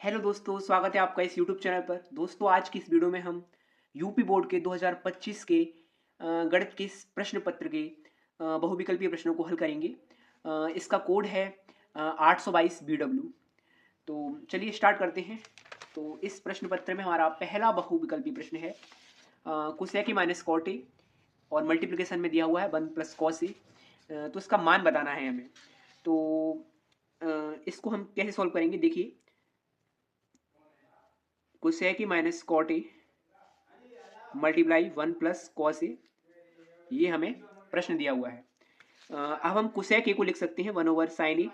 Hello दोस्तों, स्वागत है आपका इस यूट्यूब चैनल पर। दोस्तों, आज की इस वीडियो में हम यूपी बोर्ड के 2025 के गणित के इस प्रश्न पत्र के बहुविकल्पीय प्रश्नों को हल करेंगे। इसका कोड है 822 BW। तो चलिए स्टार्ट करते हैं। तो इस प्रश्न पत्र में हमारा पहला बहुविकल्पीय प्रश्न है कोसेकी माइनस कॉट ए और मल्टीप्लिकेशन में दिया हुआ है 1 प्लस कॉस ए। तो इसका मान बताना है हमें। तो इसको हम कैसे सॉल्व करेंगे, देखिए। Cosec minus cot A multiply 1 plus cos A, ये हमें प्रश्न दिया हुआ है। अब हम कोसेक ए को लिख सकते हैं 1 ओवर साइन ए,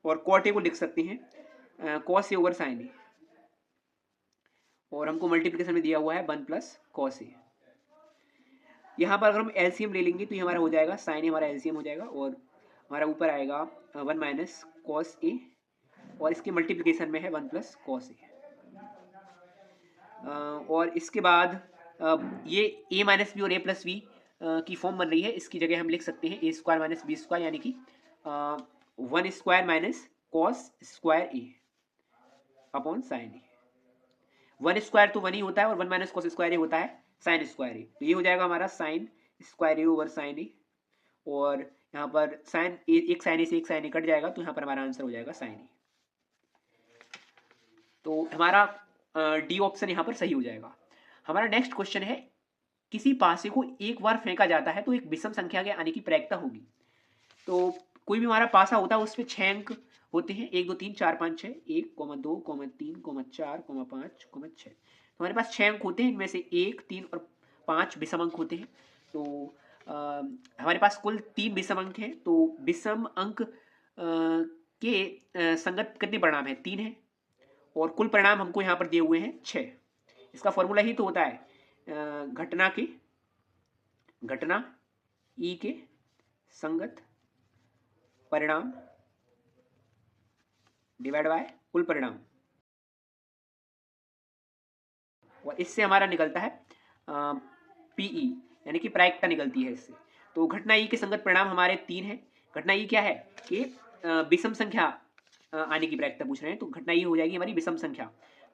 और कॉट ए को लिख सकते हैं कॉस ए ओवर साइन ए, और हमको मल्टीप्लिकेशन में दिया हुआ है 1 प्लस कॉस ए। यहाँ पर अगर हम एलसीएम ले लेंगे तो ये हमारा हो जाएगा, साइन ए हमारा एलसीएम हो जाएगा, और हमारा ऊपर आएगा 1 माइनस कॉस ए, और इसके मल्टीप्लिकेशन में है 1 प्लस कॉस ए। और इसके बाद ये ए माइनस बी और ए प्लस बी की फॉर्म बन रही है। इसकी जगह हम लिख सकते हैं ए स्क्वायर माइनस बी स्क्वायर, यानी कि 1 स्क्वायर माइनस कॉस स्क्वायर ए अपॉन साइन ए। 1 स्क्वायर तो 1 ही होता है, और 1 माइनस कॉस स्क्वायर ए होता है साइन स्क्वायर ए। तो ये हो जाएगा हमारा साइन स्क्वायर ए ओवर साइन ए, और यहाँ पर साइन ए, एक साइन ए से एक साइन ए कट जाएगा, तो यहाँ पर हमारा आंसर हो जाएगा साइन ए। तो हमारा डी ऑप्शन यहाँ पर सही हो जाएगा। हमारा नेक्स्ट क्वेश्चन है, किसी पासे को एक बार फेंका जाता है तो एक विषम संख्या के आने की प्रायिकता होगी। तो कोई भी हमारा पासा होता है, उसमें 6 अंक होते हैं, 1 2 3 4 5 6, 1 2 3 4 5 6। तो हमारे पास 6 अंक होते हैं, इनमें से 1 3 और 5 विषम अंक होते हैं। तो हमारे पास कुल 3 विषम अंक हैं। तो विषम अंक के संगत कितने परिणाम हैं? 3 हैं, और कुल परिणाम हमको यहाँ पर दिए हुए हैं 6। इसका फॉर्मूला ही तो होता है घटना ई के संगत परिणाम डिवाइड बाय कुल परिणाम, और इससे हमारा निकलता है पीई, यानी कि प्रायिकता निकलती है इससे। तो घटना ई के संगत परिणाम हमारे 3 हैं। घटना ई क्या है कि विषम संख्या आने की प्रायिकता पूछ रहे हैं, तो घटना ई हो जाएगी हमारी विषम संख्या।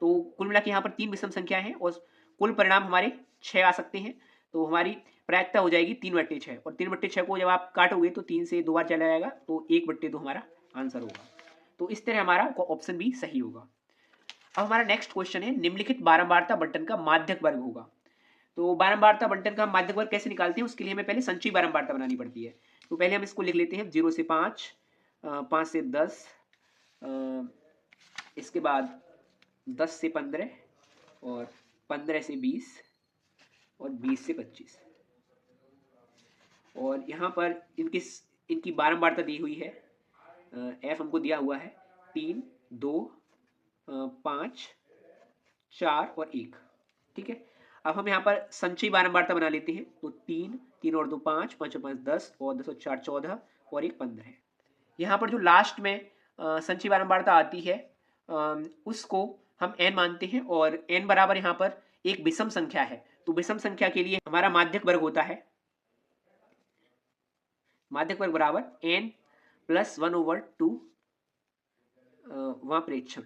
तो कुल मिला के यहाँ पर 3 विषम संख्या है, और कुल परिणाम हमारे 6 आ सकते हैं। तो हमारी प्रायिकता हो जाएगी 3/6, और 3/6 को जब आप काटोगे तो 3 से 2 बार चला जाएगा, तो 1/2 हमारा आंसर होगा। तो इस तरह हमारा ऑप्शन भी सही होगा। अब हमारा नेक्स्ट क्वेश्चन है, निम्नलिखित बारंबारता बंटन का माध्यक वर्ग होगा। तो बारंबारता बंटन का माध्यक वर्ग कैसे निकालते हैं, उसके लिए हमें पहले संचयी बारंबारता बनानी पड़ती है। तो पहले हम इसको लिख लेते हैं 0 से 5, 5 से 10, इसके बाद 10 से 15, और 15 से 20, और 20 से 25। और यहाँ पर इनकी बारंबारता दी हुई है। एफ हमको दिया हुआ है 3 2 5 4 और 1। ठीक है। अब हम यहाँ पर संचयी बारंबारता बना लेते हैं। तो 3 3 और 2 5, 5 और 5 10, और 10 और 4 14, और 1 15 है। यहाँ पर जो लास्ट में संचयी बारंबारता आती है उसको हम n मानते हैं, और n बराबर यहाँ पर एक विषम संख्या है। तो विषम संख्या के लिए हमारा माध्यक वर्ग होता है, माध्यक वर्ग बराबर n प्लस 1/2 वहाँ प्रेक्षण,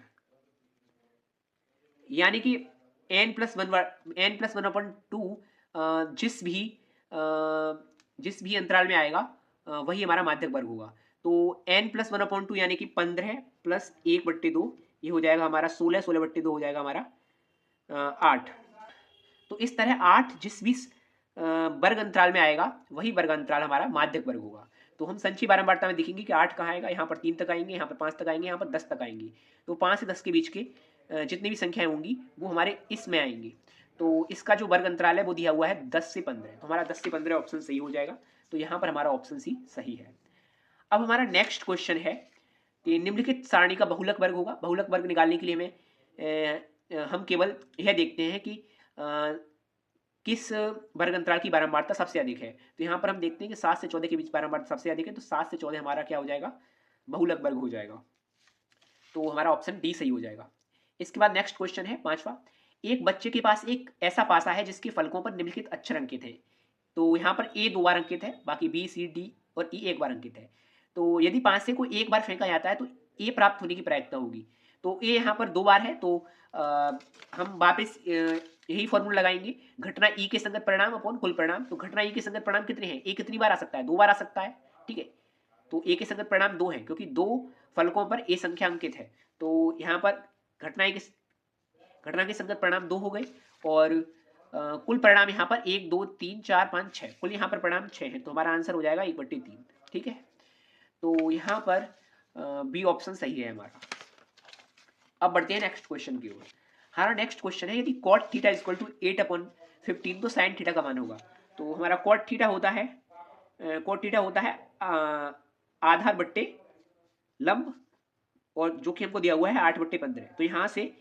यानी कि n प्लस 1/2 जिस भी अंतराल में आएगा वही हमारा माध्यक वर्ग होगा। तो n प्लस 1/2 यानी कि 15 प्लस 1/2, ये हो जाएगा हमारा 16, 16/2 हो जाएगा हमारा 8। तो इस तरह 8 जिस भी वर्ग अंतराल में आएगा वही वर्ग अंतराल हमारा माध्यक वर्ग होगा। तो हम संचयी बारंबारता में देखेंगे कि 8 कहाँ आएगा, यहाँ पर 3 तक आएंगे, यहाँ पर 5 तक आएंगे, यहाँ पर 10 तक आएंगे। तो 5 से 10 के बीच के जितनी भी संख्याएं होंगी वो हमारे इसमें आएंगी। तो इसका जो वर्ग अंतराल है वो दिया हुआ है 10 से 15। तो हमारा 10 से 15 ऑप्शन सही हो जाएगा। तो यहाँ पर हमारा ऑप्शन सी सही है। अब हमारा नेक्स्ट क्वेश्चन है कि निम्नलिखित सारणी का बहुलक वर्ग होगा। बहुलक वर्ग निकालने के लिए हमें हम केवल यह देखते हैं कि किस वर्ग अंतराल की बारंबारता सबसे अधिक है। तो यहाँ पर हम देखते हैं कि 7 से 14 के बीच बारंबारता सबसे अधिक है। तो 7 से 14 हमारा क्या हो जाएगा, बहुलक वर्ग हो जाएगा। तो हमारा ऑप्शन डी सही हो जाएगा। इसके बाद नेक्स्ट क्वेश्चन है 5वां, एक बच्चे के पास एक ऐसा पासा है जिसके फलकों पर निम्नलिखित अक्षर अंकित हैं। तो यहाँ पर ए 2 बार अंकित है, बाकी बी सी डी और ई 1 बार अंकित है। तो यदि 5 से कोई एक बार फेंका जाता है तो ए प्राप्त होने की प्रायिकता होगी। तो ए यहाँ पर 2 बार है, तो हम वापस यही फॉर्मूला लगाएंगे, घटना ई के संगत परिणाम अपॉन कुल परिणाम। तो घटना ई के संगत परिणाम कितने हैं, ए कितनी बार आ सकता है, 2 बार आ सकता है, ठीक है। तो ए के संगत परिणाम 2 हैं, क्योंकि 2 फलकों पर ए संख्या अंकित है। तो यहाँ पर घटना के संगत परिणाम 2 हो गए, और कुल परिणाम यहाँ पर 1 2 3 4 5 6, कुल यहाँ पर परिणाम 6 है। तो हमारा आंसर हो जाएगा 1/3, ठीक है। तो यहाँ पर बी ऑप्शन सही है हमारा। अब बढ़ते हैं नेक्स्ट क्वेश्चन की ओर। हमारा नेक्स्ट क्वेश्चन है, यदि cot थीटा इक्वल टू 8/15 तो साइन थीटा का मान होगा। तो हमारा cot थीटा होता है आधार बट्टे लंब, और जो कि हमको दिया हुआ है 8/15। तो यहाँ से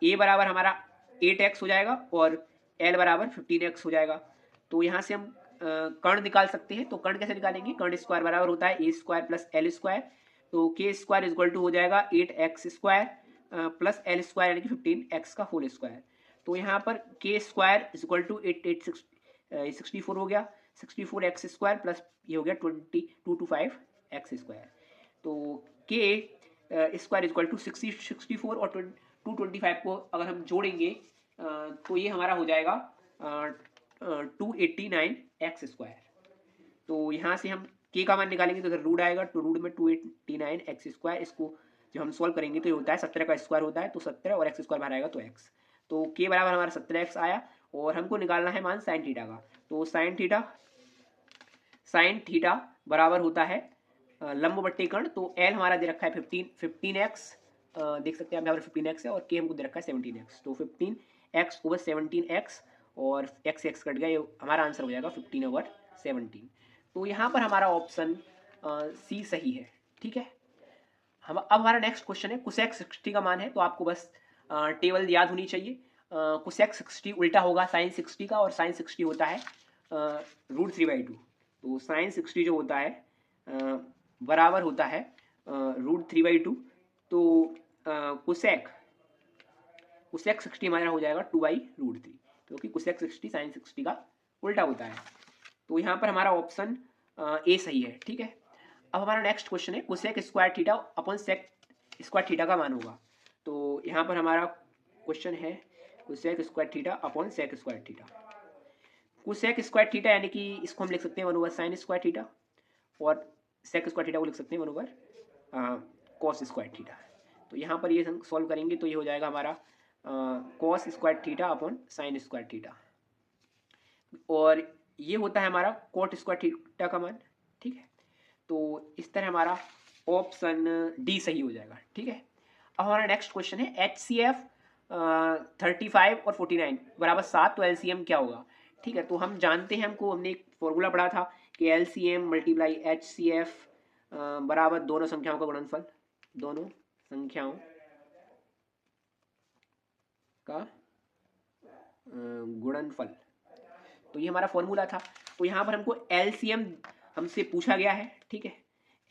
a बराबर हमारा 8x हो जाएगा और l बराबर 15x हो जाएगा। तो यहाँ से हम कर्ण निकाल सकते हैं। तो कर्ण कैसे निकालेंगे, कर्ण स्क्वायर बराबर होता है a square plus l square. तो k स्क्वायर इक्वल टू हो जाएगा 8x square plus l square यानी कि 15x का होल स्क्वायर। तो यहाँ पर k स्क्वायर इक्वल टू 64 हो गया, 64x स्क्वायर प्लस ये हो गया 2225x स्क्वायर। तो k स्क्वायर इक्वल टू 64 और 225 को अगर हम जोड़ेंगे तो ये हमारा हो जाएगा 289x स्क्वायर। तो यहाँ से हम k का मान निकालेंगे तो इधर रूट आएगा, तो रूट में 289x स्क्वायर, इसको जब हम सॉल्व करेंगे तो ये होता है 17 का स्क्वायर होता है, तो 17 और x स्क्वायर बाहर आएगा तो x। तो k बराबर हमारा 17x आया, और हमको निकालना है मान साइन थीटा का। तो साइन थीटा बराबर होता है लंब बट्टे कर्ण। तो l हमारा दे रखा है 15x, देख सकते हैं आप यहाँ पर 15x है, और k हमको दे रखा है 17x। तो 15x ओवर 17x, और x कट गया, ये हमारा आंसर हो जाएगा 15/17। तो यहाँ पर हमारा ऑप्शन सी सही है, ठीक है। हम अब हमारा नेक्स्ट क्वेश्चन है, कोसेक 60 का मान है। तो आपको बस टेबल याद होनी चाहिए। कोसेक 60 उल्टा होगा साइन 60 का, और साइन 60 होता है √3/2। तो साइन 60 जो होता है बराबर होता है √3/2। तो कोसेक 60 हमारा हो जाएगा 2/√3, क्योंकि कोसेक 60 साइन 60 का उल्टा होता है। तो यहाँ पर हमारा ऑप्शन ए सही है, ठीक है। अब हमारा नेक्स्ट क्वेश्चन है, cosec square theta upon sec square theta का मान होगा। तो यहाँ पर हमारा क्वेश्चन है cosec square theta upon sec square theta. Cosec square theta यानी कि इसको हम लिख सकते हैं 1/sin स्क्वायर थीटा, और सेक स्क्वायर थीटा को लिख सकते हैं 1/cos स्क्वायर थीटा। तो यहाँ पर ये हम सॉल्व करेंगे तो ये हो जाएगा हमारा cos square theta upon sine square theta, और ये होता है हमारा cot स्क्वायर थीटा का मान, ठीक है। तो इस तरह हमारा ऑप्शन डी सही हो जाएगा, ठीक है। अब हमारा नेक्स्ट क्वेश्चन है HCF 35 और 49 बराबर 7, तो LCM क्या होगा, ठीक है। तो हम जानते हैं, हमने एक फॉर्मूला पढ़ा था कि LCM मल्टीप्लाई HCF बराबर दोनों संख्याओं का गुणनफल, दोनों संख्याओं का गुणनफल। तो ये हमारा फॉर्मूला था। तो यहाँ पर हमको LCM हमसे पूछा गया है, ठीक है।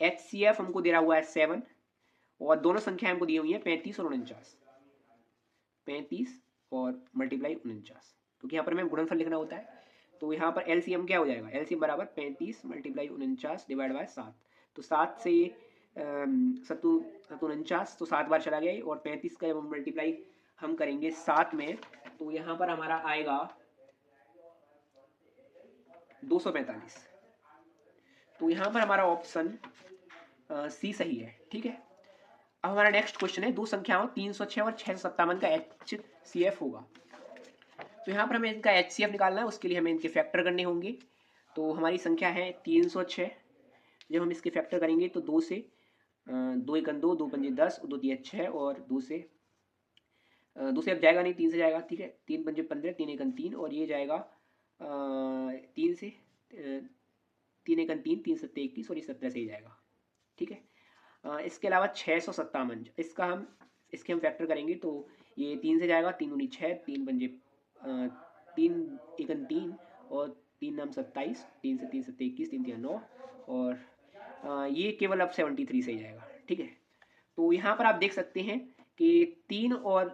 HCF हमको दे रहा हुआ है 7, और दोनों संख्या हमको दी हुई है 35 और 49, 35 और मल्टीप्लाई 49, क्योंकि यहाँ पर हमें गुणनफल लिखना होता है। तो यहाँ पर LCM क्या हो जाएगा, LCM बराबर 35 मल्टीप्लाई 49 डिवाइड बाय 7। तो 7 से 49, तो 7 बार चला गया, और 35 का जब हम मल्टीप्लाई हम करेंगे 7 में, तो यहाँ पर हमारा आएगा 245। तो यहाँ पर हमारा ऑप्शन सी सही है, ठीक है। अब हमारा नेक्स्ट क्वेश्चन है, दो संख्याओं 306 और 657 का HCF होगा। तो यहाँ पर हमें इनका HCF निकालना है, उसके लिए हमें इनके फैक्टर करने होंगे। तो हमारी संख्या है 306, जब हम इसके फैक्टर करेंगे तो 2 से 2 1 2, 2 5 10, 2 3 6, और 2 से अब जाएगा नहीं, 3 से जाएगा, ठीक है। 3 5 15, 3 1 3, और ये जाएगा 3 से 3 1 3, 3 7 21, और ये 17 से ही जाएगा, ठीक है। इसके अलावा 657, इसके हम फैक्टर करेंगे तो ये 3 से जाएगा, 3 दूनी 6, 3 पंजे 3 1 3, और 3 नाम 27, 3 से 3 7 21, 3 3 9, और ये केवल अब 73 से ही जाएगा, ठीक है। तो यहाँ पर आप देख सकते हैं कि 3 और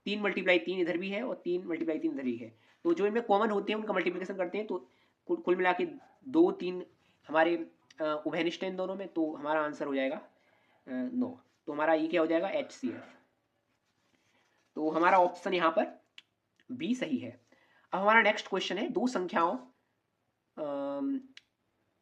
3 मल्टीप्लाई 3 इधर भी है, और 3 मल्टीप्लाई 3 इधर ही है। तो जो इनमें कॉमन होते हैं उनका मल्टीप्लिकेशन करते हैं, तो कुल मिला के 2 3 हमारे उभयनिष्ठ हैं दोनों में, तो हमारा आंसर हो जाएगा 9। तो हमारा ये क्या हो जाएगा, HCF। तो हमारा ऑप्शन यहाँ पर बी सही है। अब हमारा नेक्स्ट क्वेश्चन है, दो संख्याओं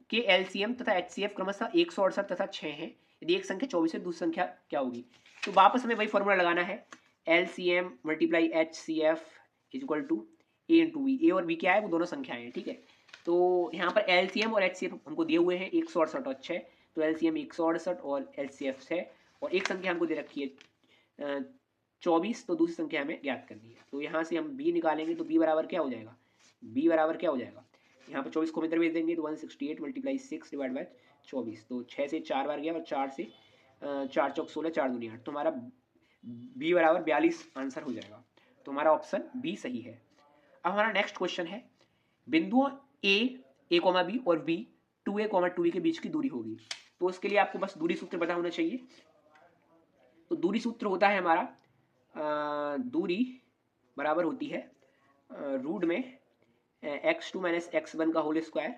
के एलसीएम तथा एचसीएफ क्रमशः 168 तथा 6 है। यदि एक संख्या 24 है, दूसरी संख्या क्या होगी? तो वापस हमें वही फॉर्मूला लगाना है, LCM multiply HCF is equal to A into B. A और बी क्या है, वो दोनों संख्याएं हैं, ठीक है। तो यहाँ पर एलसीएम और एचसीएफ हमको दिए हुए हैं 168 और 6, तो एलसीएम 168 और एचसीएफ 6, और एक संख्या हमको दे रखी है 24, तो दूसरी संख्या हमें ज्ञात करनी है। तो यहाँ से हम बी निकालेंगे, तो बी बराबर क्या हो जाएगा, बी बराबर क्या हो जाएगा, यहाँ पर 24 को इधर भेज देंगे तो 168 मल्टीप्लाई 6 डिवाइड बाय 24, तो 6 से 4 बार गया और 4 से 4 चौक 16, 4 दूनी 8, तो हमारा बी बराबर 42 आंसर हो जाएगा। तो हमारा ऑप्शन बी सही है। अब हमारा नेक्स्ट क्वेश्चन है, बिंदुओं ए कॉमा बी और बी 2a कॉमा 2b के बीच की दूरी होगी। तो उसके लिए आपको बस दूरी सूत्र पता होना चाहिए। तो दूरी सूत्र होता है हमारा दूरी बराबर होती है रूट में x2 माइनस x1 का whole square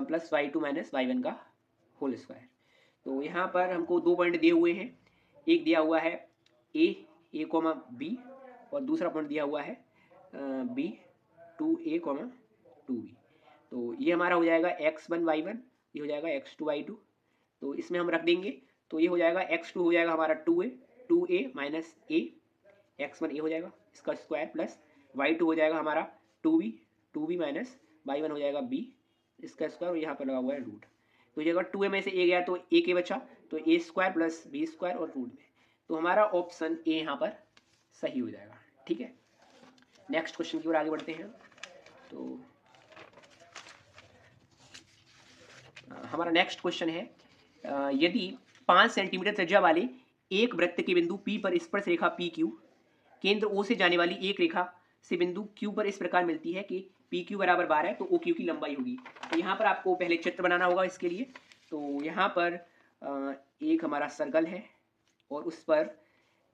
plus y2 minus y1 का होल स्क्वायर। तो यहाँ पर हमको दो पॉइंट दिए हुए हैं, एक दिया हुआ है ए कॉमा बी और दूसरा पॉइंट दिया हुआ है बी 2a कॉमा 2b। तो ये हमारा हो जाएगा x1 y1, ये हो जाएगा x2 y2। तो इसमें हम रख देंगे, तो ये हो जाएगा x2 हो जाएगा हमारा 2a minus a, x1 a हो जाएगा इसका स्क्वायर प्लस y2 हो जाएगा हमारा 2b माइनस y1 हो जाएगा b इसका स्क्वायर, और यहाँ पर लगा हुआ है रूट। तो ये अगर 2a में से a गया तो a के बचा, तो a square plus b square और रूट में, तो हमारा ऑप्शन ए यहाँ पर सही हो जाएगा, ठीक है। नेक्स्ट क्वेश्चन की ओर आगे बढ़ते हैं। तो हमारा नेक्स्ट क्वेश्चन है, यदि 5 सेंटीमीटर त्रिज्या वाले एक वृत्त के बिंदु P पर स्पर्श रेखा PQ केंद्र O से जाने वाली एक रेखा से बिंदु Q पर इस प्रकार मिलती है कि PQ बराबर 12 है, तो OQ की लंबाई होगी। तो यहाँ पर आपको पहले चित्र बनाना होगा इसके लिए। तो यहाँ पर एक हमारा सर्कल है और उस पर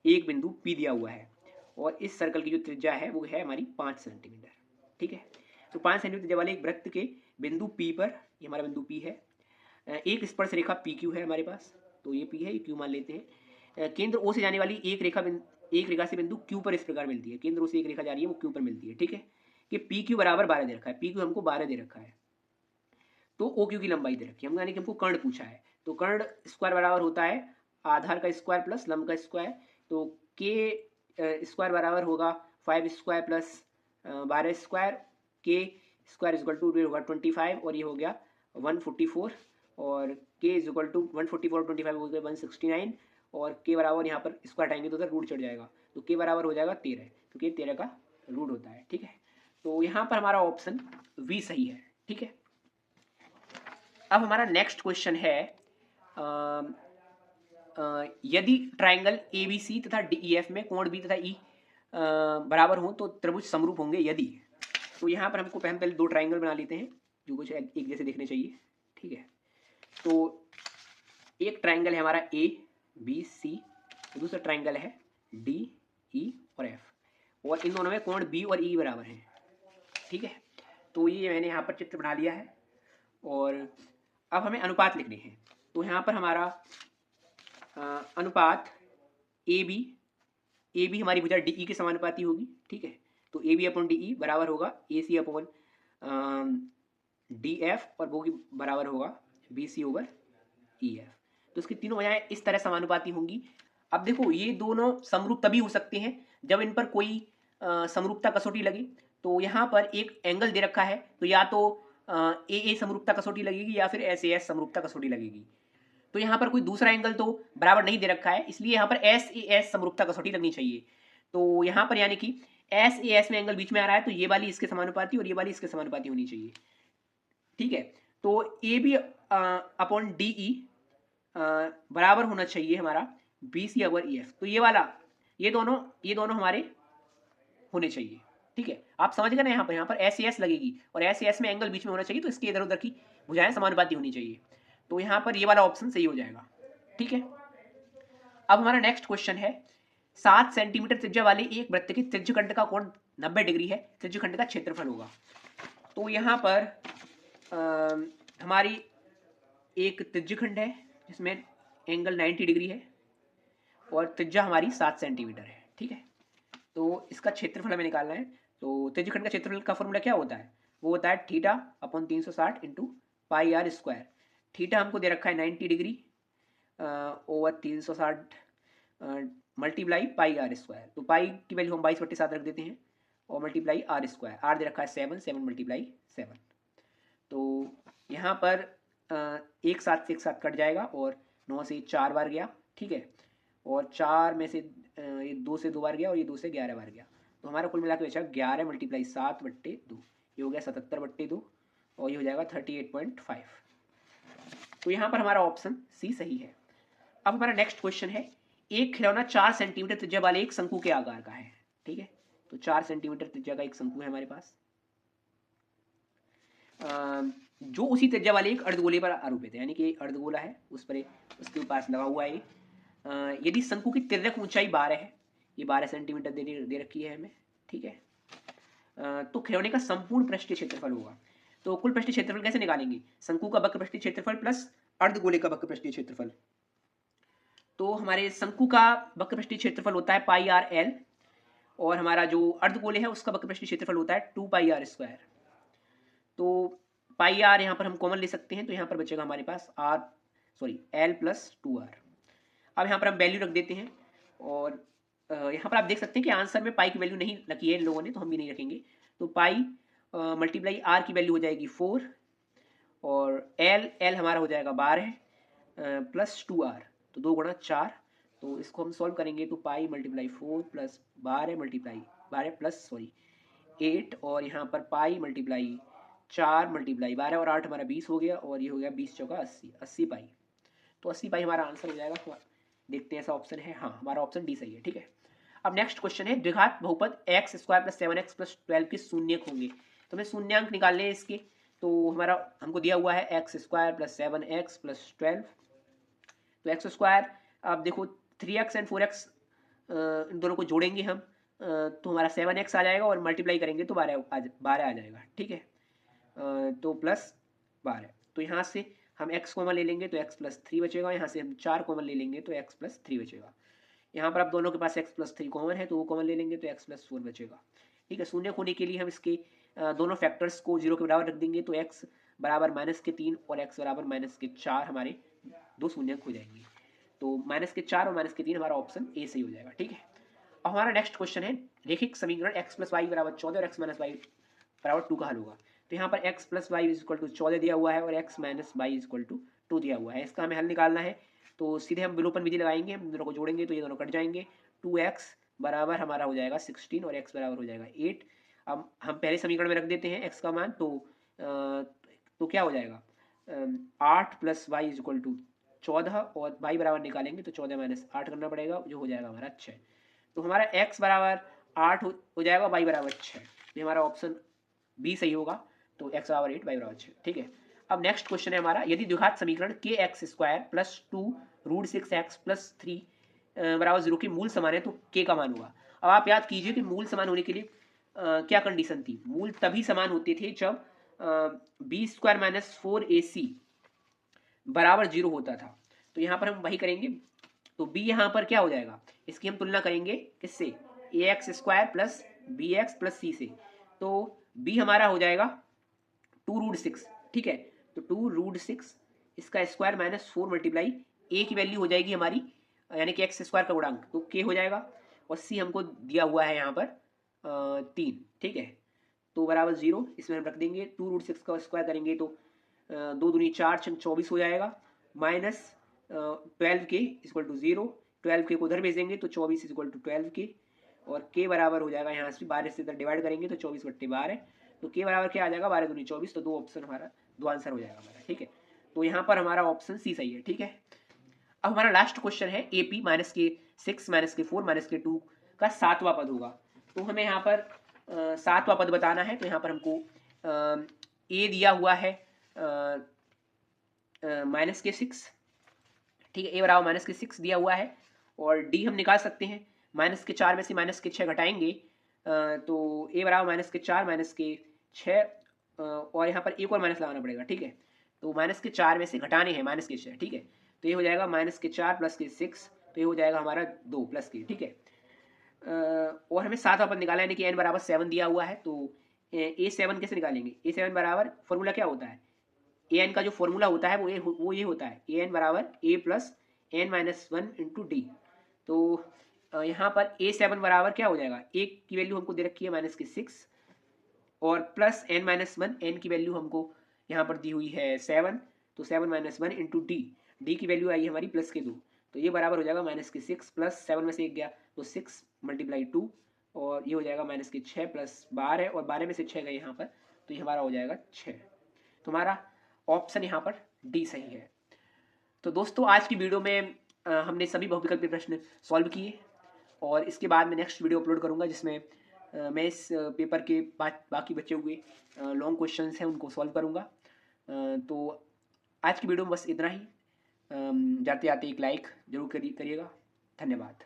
एक बिंदु P दिया हुआ है, और इस सर्कल की जो त्रिज्या है वो है हमारी 5 सेंटीमीटर, ठीक है। तो 5 सेंटीमीटर त्रिज्या वाले एक वृत्त के बिंदु P पर, ये हमारा बिंदु P है, एक स्पर्श रेखा PQ है हमारे पास, तो ये P है, ये Q मान लेते हैं। केंद्र O से जाने वाली एक रेखा से बिंदु Q पर इस प्रकार मिलती है, केंद्र O से एक रेखा जा रही है वो Q पर मिलती है, ठीक है। कि PQ बराबर 12 दे रखा है, PQ हमको 12 दे रखा है, तो OQ की लंबाई दे रखी है, हम यानी कि हमको कर्ण पूछा है। तो कर्ण स्क्वायर बराबर होता है आधार का स्क्वायर प्लस लंब का स्क्वायर, तो K स्क्वायर बराबर होगा 5 square plus 12 square, K square is equal to होगा 25, और ये हो गया 144, और K इज इक्वल टू 144 25 हो गया 169, और K बराबर यहाँ पर स्क्वायर हटाएंगे तो उधर रूट चढ़ जाएगा, तो K बराबर हो जाएगा 13, क्योंकि 13 का रूट होता है, ठीक है। तो यहाँ पर हमारा ऑप्शन V सही है, ठीक है। अब हमारा नेक्स्ट क्वेश्चन है, यदि ट्राइंगल ABC तथा DEF में कोण B तथा E बराबर हो तो त्रिभुज समरूप होंगे यदि। तो यहाँ पर हमको पहले दो ट्राइंगल बना लेते हैं जो कुछ एक जैसे दिखने चाहिए, ठीक है। तो एक ट्राइंगल है हमारा ABC, दूसरा ट्राइंगल है DE और F, और इन दोनों में कोण B और E बराबर हैं, ठीक है। तो ये मैंने यहाँ पर चित्र बना लिया है, और अब हमें अनुपात लिखने हैं। तो यहाँ पर हमारा अनुपात AB हमारी भुजा DE के समानुपाती होगी, ठीक है। तो AB अपॉन DE बराबर होगा AC अपॉन DF, और वो की बराबर होगा BC ओवर EF। तो इसकी तीनों भुजाएं इस तरह समानुपाती होंगी। अब देखो ये दोनों समरूप तभी हो सकते हैं जब इन पर कोई समरूपता कसौटी लगे। तो यहाँ पर एक एंगल दे रखा है, तो या तो AA समरूपता कसौटी लगेगी या फिर SAS समरूपता कसौटी लगेगी। तो यहाँ पर कोई दूसरा एंगल तो बराबर नहीं दे रखा है, इसलिए यहाँ पर SAS समरूपता कसौटी लगनी चाहिए। तो यहाँ पर यानी कि SAS में एंगल बीच में आ रहा है, तो ये वाली इसके समानुपाती और ये वाली इसके समानुपाती होनी चाहिए, ठीक है। तो AB अपॉन DE बराबर होना चाहिए हमारा BC ओवर EF। तो ये दोनों हमारे होने चाहिए, ठीक है। आप समझ गए ना, यहाँ पर SAS लगेगी और SAS में एंगल बीच में होना चाहिए, तो इसके इधर उधर की भुजाएं समानुपाती होनी चाहिए। तो यहाँ पर ये वाला ऑप्शन सही हो जाएगा, ठीक है। अब हमारा नेक्स्ट क्वेश्चन है, 7 सेंटीमीटर त्रिज्या वाले एक वृत्त के त्रिज्यखंड का कोण 90 डिग्री है, त्रिज्यखंड का क्षेत्रफल होगा। तो यहाँ पर हमारी एक त्रिज्यखंड है जिसमें एंगल 90 डिग्री है, और त्रिज्या हमारी 7 सेंटीमीटर है, ठीक है। तो इसका क्षेत्रफल हमें निकालना है। तो त्रिज्यखंड का क्षेत्रफल का फॉर्मूला क्या होता है? वो होता है theta upon 360 into pi R square. Theta हमको दे रखा है 90 degree over 360 multiply pi R square. तो पाई की वैल्यू हम 22/7 रख देते हैं और मल्टीप्लाई आर स्क्वायर। आर दे रखा है 7, 7 मल्टीप्लाई 7। तो यहाँ पर एक साथ से एक साथ कट जाएगा और 9 से 4 बार गया, ठीक है। और 4 में से ये 2 से 2 बार गया और ये 2 से 11 बार गया। तो हमारा कुल मिला के बचा 11 मल्टीप्लाई 7/2, ये हो गया 77/2 और ये हो जाएगा 38.5। तो यहाँ पर हमारा ऑप्शन सी सही है। अब हमारा नेक्स्ट क्वेश्चन है, एक खिलौना 4 सेंटीमीटर त्रिज्या वाले एक शंकु के आकार का है, ठीक है। तो 4 सेंटीमीटर त्रिज्या का एक शंकु है हमारे पास, जो उसी त्रिज्या वाले एक अर्धगोले पर आरोपित है, यानी कि अर्धगोला है उस पर उसके पास लगा हुआ है। यदि शंकु की तिर्यक ऊंचाई 12 है, ये 12 सेंटीमीटर दे रखी है हमें, ठीक है। तो खिलौने का संपूर्ण पृष्ठीय क्षेत्रफल होगा। तो कुल पृष्ठीय क्षेत्रफल कैसे निकालेंगे? शंकु का वक्र पृष्ठीय क्षेत्रफल प्लस अर्धगोले का वक्र पृष्ठीय क्षेत्रफल। तो हमारे शंकु का वक्र पृष्ठीय क्षेत्रफल होता है पाई आर एल और हमारा जो अर्धगोले है उसका वक्र पृष्ठीय क्षेत्रफल होता है 2 पाई आर स्क्वायर। तो पाई आर यहाँ पर हम कॉमन ले सकते हैं, तो यहाँ पर बचेगा हमारे पास एल प्लस 2 आर। अब यहाँ पर हम वैल्यू रख देते हैं और यहाँ पर आप देख सकते हैं कि आंसर में पाई की वैल्यू नहीं रखी है इन लोगों ने, तो हम भी नहीं रखेंगे। तो पाई मल्टीप्लाई आर की वैल्यू हो जाएगी 4 और एल हमारा हो जाएगा 12 प्लस 2 आर, तो 2 गुणा 4। तो इसको हम सॉल्व करेंगे तो पाई मल्टीप्लाई 4 प्लस 12 मल्टीप्लाई 12 प्लस 8 और यहाँ पर पाई मल्टीप्लाई 4 मल्टीप्लाई 12 और 8 हमारा 20 हो गया और ये हो गया 20 चौका 80 पाई। तो 80 पाई हमारा आंसर हो जाएगा। देखते हैं ऐसा ऑप्शन है, हाँ हमारा ऑप्शन डी सही है, ठीक है। अब नेक्स्ट क्वेश्चन है, द्विघात बहुपद x square plus 7x plus 12 के शून्यक होंगे। तो हमें शून्यांक निकालने हैं इसके। तो हमारा हमको दिया हुआ है x square plus 7x plus 12। तो एक्स स्क्वायर आप देखो 3x एंड 4x इन दोनों को जोड़ेंगे हम तो हमारा 7x आ जाएगा और मल्टीप्लाई करेंगे तो 12 आ जाएगा, ठीक है। तो प्लस 12, तो यहाँ से हम x कॉमन ले लेंगे तो x प्लस 3 बचेगा, यहाँ से हम 4 कॉमन ले लेंगे तो x प्लस 3 बचेगा। यहाँ पर आप दोनों के पास x प्लस 3 कॉमन है तो वो कॉमन ले लेंगे तो x प्लस 4 बचेगा, ठीक है। शून्य होने के लिए हम इसके दोनों फैक्टर्स को 0 के बराबर रख देंगे तो x बराबर -3 और x बराबर -4 हमारे दो शून्यक हो जाएंगे। तो -4 और -3 हमारा ऑप्शन ए सही हो जाएगा, ठीक है। अब हमारा नेक्स्ट क्वेश्चन है, रेखिक समीकरण x प्लस वाई बराबर 14 और x माइनस वाई बराबर 2 का हल होगा। तो यहाँ पर x plus Y is equal to 14 दिया हुआ है और x minus Y is equal to 2 दिया हुआ है। इसका हमें हल निकालना है तो सीधे हम विलोपन विधि लगाएंगे, हम दोनों को जोड़ेंगे तो ये दोनों कट जाएंगे। 2x बराबर हमारा हो जाएगा 16 और x बराबर हो जाएगा 8। अब हम पहले समीकरण में रख देते हैं x का मान, तो क्या हो जाएगा 8 plus Y is equal to 14 और y बराबर निकालेंगे तो 14 माइनस 8 करना पड़ेगा जो हो जाएगा हमारा 6। तो हमारा x बराबर 8 हो जाएगा, y बराबर 6। ये हमारा ऑप्शन बी सही होगा। तो x बराबर 8 y बराबर 6, ठीक है। अब नेक्स्ट क्वेश्चन है हमारा, यदि द्विघात समीकरण के X square plus 2 root 6x plus 3 बराबर 0 के मूल समान है तो k का मान होगा। अब आप याद कीजिए कि मूल समान होने के लिए क्या कंडीशन थी? मूल तभी समान होते थे जब बी स्क्वायर माइनस 4ac बराबर 0 होता था। तो यहाँ पर हम वही करेंगे, तो b यहाँ पर क्या हो जाएगा, इसकी हम तुलना करेंगे किससे, ax square plus bx plus c से। तो b हमारा हो जाएगा 2 रूट 6, ठीक है। तो 2 रूट 6 इसका स्क्वायर माइनस 4 मल्टीप्लाई a की वैल्यू हो जाएगी हमारी यानी कि x स्क्वायर का गुणांक तो k हो जाएगा और c हमको दिया हुआ है यहाँ पर 3, ठीक है। तो बराबर 0 इसमें हम रख देंगे। 2 रूट 6 का स्क्वायर करेंगे तो 2 दूनी 4 छंग 24 हो जाएगा माइनस 12 के इक्वल टू 0। 12 के को उधर भेजेंगे तो 24 इक्वल टू 12 के और के बराबर हो जाएगा यहाँ से 12 से इधर डिवाइड करेंगे तो 24/12। तो के बराबर क्या आ जाएगा 12 दूनी 24। तो दो ऑप्शन हमारा दो आंसर हो जाएगा हमारा, ठीक है। तो यहाँ पर हमारा ऑप्शन सी सही है, ठीक है। अब हमारा लास्ट क्वेश्चन है ए पी माइनस के 6 माइनस के 4 माइनस के 2 का 7वां पद होगा। तो हमें यहाँ पर 7वां पद बताना है। तो यहाँ पर हमको ए दिया हुआ है माइनस के 6, ठीक है। ए बराबर माइनस के 6 दिया हुआ है और डी हम निकाल सकते हैं। माइनस के 4 में से माइनस के 6 घटाएंगे तो ए बराबर माइनस के 4 माइनस के 6 और यहाँ पर एक और माइनस लगाना पड़ेगा, ठीक है। तो माइनस के 4 में से घटाने हैं माइनस के 6, ठीक है। तो ये हो जाएगा माइनस के 4 प्लस के 6 तो ये हो जाएगा हमारा 2 प्लस के, ठीक है। और हमें सातवां पद निकाला यानी कि n बराबर 7 दिया हुआ है, तो a7 कैसे निकालेंगे? a7 बराबर फॉर्मूला क्या होता है? an का जो फॉर्मूला होता है वो ये होता है, an बराबर a plus n minus one into D. तो यहाँ पर a7 बराबर क्या हो जाएगा? a की वैल्यू हमको दे रखी है -6 और plus n minus one, n की वैल्यू हमको यहाँ पर दी हुई है 7, तो 7 minus one into D, D की वैल्यू आई है हमारी +2, तो ये बराबर हो जाएगा -6 प्लस 7 में से 1 गया तो 6 मल्टीप्लाई 2 और ये हो जाएगा -6 प्लस 12 और 12 में से 6 गए यहाँ पर, तो ये हमारा हो जाएगा 6। तो हमारा ऑप्शन यहाँ पर डी सही है। तो दोस्तों आज की वीडियो में हमने सभी बहुविकल्पीय प्रश्न सॉल्व किए और इसके बाद मैं नेक्स्ट वीडियो अपलोड करूँगा जिसमें मैं इस पेपर के बाकी बचे हुए लॉन्ग क्वेश्चंस हैं उनको सॉल्व करूँगा। तो आज की वीडियो में बस इतना ही। जाते जाते एक लाइक जरूर करिएगा। धन्यवाद।